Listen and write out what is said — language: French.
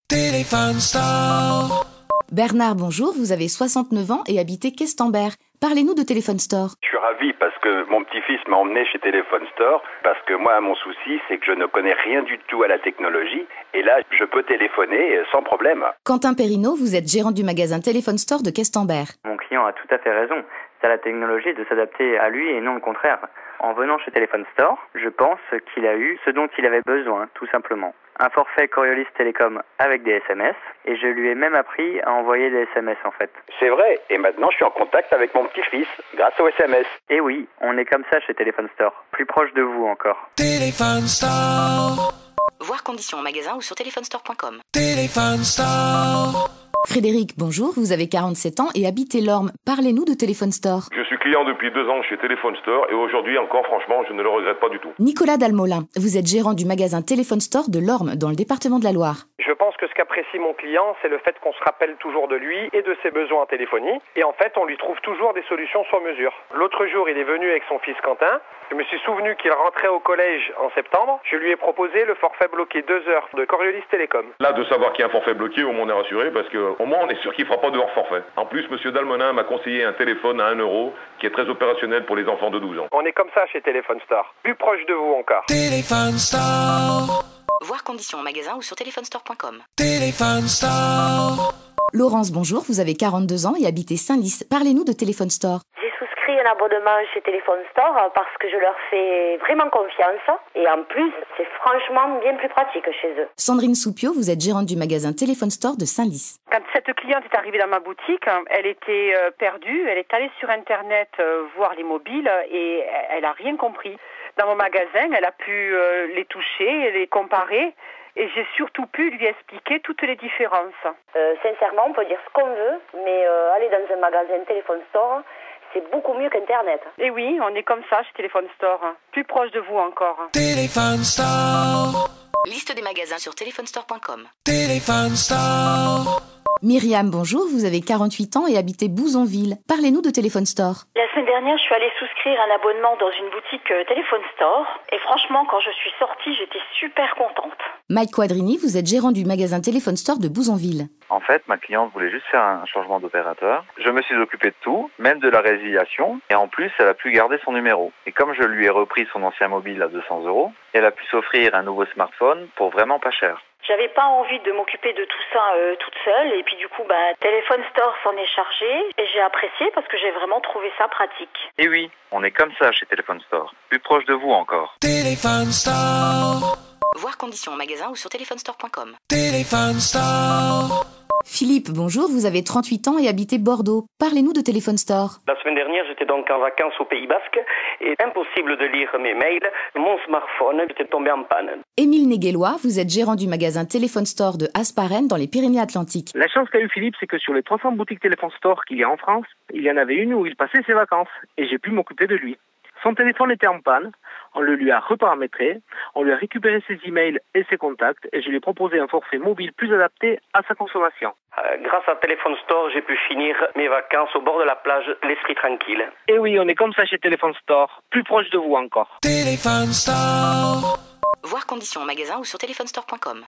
Téléphone Store. Bernard, bonjour, vous avez 69 ans et habitez Questembert. Parlez-nous de Téléphone Store. Je suis ravi parce que mon petit-fils m'a emmené chez Téléphone Store parce que moi, mon souci, c'est que je ne connais rien du tout à la technologie et là, je peux téléphoner sans problème. Quentin Perrineau, vous êtes gérant du magasin Téléphone Store de Questembert. Mon client a tout à fait raison. C'est à la technologie de s'adapter à lui et non le contraire. En venant chez Téléphone Store, je pense qu'il a eu ce dont il avait besoin, tout simplement. Un forfait Coriolis Télécom avec des SMS, et je lui ai même appris à envoyer des SMS en fait. C'est vrai, et maintenant je suis en contact avec mon petit-fils grâce au SMS. Et oui, on est comme ça chez Téléphone Store, plus proche de vous encore. Téléphone Store. Voir conditions en magasin ou sur téléphonestore.com. Téléphone Store. Frédéric, bonjour, vous avez 47 ans et habitez l'Orme. Parlez-nous de Téléphone Store. Je suis client depuis 2 ans chez Téléphone Store et aujourd'hui encore, franchement, je ne le regrette pas du tout. Nicolas Dalmolin, vous êtes gérant du magasin Téléphone Store de l'Orme dans le département de la Loire. Je pense que ce qu'apprécie mon client, c'est le fait qu'on se rappelle toujours de lui et de ses besoins en téléphonie. Et en fait, on lui trouve toujours des solutions sur mesure. L'autre jour, il est venu avec son fils Quentin. Je me suis souvenu qu'il rentrait au collège en septembre. Je lui ai proposé le forfait bloqué 2 heures de Coriolis Télécom. Là, de savoir qu'il y a un forfait bloqué, au moins on est rassuré parce qu'au moins on est sûr qu'il ne fera pas de hors forfait. En plus, monsieur Dalmonin m'a conseillé un téléphone à 1 euro qui est très opérationnel pour les enfants de 12 ans. On est comme ça chez Téléphone Store. Plus proche de vous encore. Téléphone Store. Voir conditions en magasin ou sur téléphonestore.com. Téléphone Store. Laurence, bonjour, vous avez 42 ans et habitez Saint-Lys. Parlez-nous de Téléphone Store. J'ai souscrit un abonnement chez Téléphone Store parce que je leur fais vraiment confiance et en plus, c'est franchement bien plus pratique chez eux. Sandrine Soupio, vous êtes gérante du magasin Téléphone Store de Saint-Lys. Quand cette cliente est arrivée dans ma boutique, elle était perdue, elle est allée sur Internet voir les mobiles et elle a rien compris. Dans mon magasin, elle a pu les toucher, les comparer et j'ai surtout pu lui expliquer toutes les différences. Sincèrement, on peut dire ce qu'on veut, mais aller dans un magasin Téléphone Store, c'est beaucoup mieux qu'Internet. Et oui, on est comme ça chez Téléphone Store, plus proche de vous encore. Téléphone Store. Liste des magasins sur téléphonestore.com. Téléphone Store. Myriam, bonjour, vous avez 48 ans et habitez Bouzonville. Parlez-nous de Téléphone Store. La semaine dernière, je suis allée souscrire un abonnement dans une boutique Téléphone Store. Et franchement, quand je suis sortie, j'étais super contente. Mike Quadrini, vous êtes gérant du magasin Téléphone Store de Bouzonville. En fait, ma cliente voulait juste faire un changement d'opérateur. Je me suis occupé de tout, même de la résiliation. Et en plus, elle a pu garder son numéro. Et comme je lui ai repris son ancien mobile à 200 €, elle a pu s'offrir un nouveau smartphone pour vraiment pas cher. J'avais pas envie de m'occuper de tout ça toute seule. Et puis du coup, Téléphone Store s'en est chargé. Et j'ai apprécié parce que j'ai vraiment trouvé ça pratique. Et oui, on est comme ça chez Téléphone Store. Plus proche de vous encore. Téléphone Store. Voir conditions en magasin ou sur téléphonestore.com. Téléphone Store. Philippe, bonjour, vous avez 38 ans et habitez Bordeaux. Parlez-nous de Téléphone Store. La semaine dernière, j'étais donc en vacances au Pays Basque et impossible de lire mes mails. Mon smartphone était tombé en panne. Émile Néguélois, vous êtes gérant du magasin Téléphone Store de Hasparren dans les Pyrénées-Atlantiques. La chance qu'a eu Philippe, c'est que sur les 300 boutiques Téléphone Store qu'il y a en France, il y en avait une où il passait ses vacances et j'ai pu m'occuper de lui. Son téléphone était en panne, on le lui a reparamétré, on lui a récupéré ses emails et ses contacts et je lui ai proposé un forfait mobile plus adapté à sa consommation. Grâce à Téléphone Store, j'ai pu finir mes vacances au bord de la plage, l'esprit tranquille. Et oui, on est comme ça chez Téléphone Store, plus proche de vous encore. Téléphone Store. Voir conditions en magasin ou sur téléphonestore.com.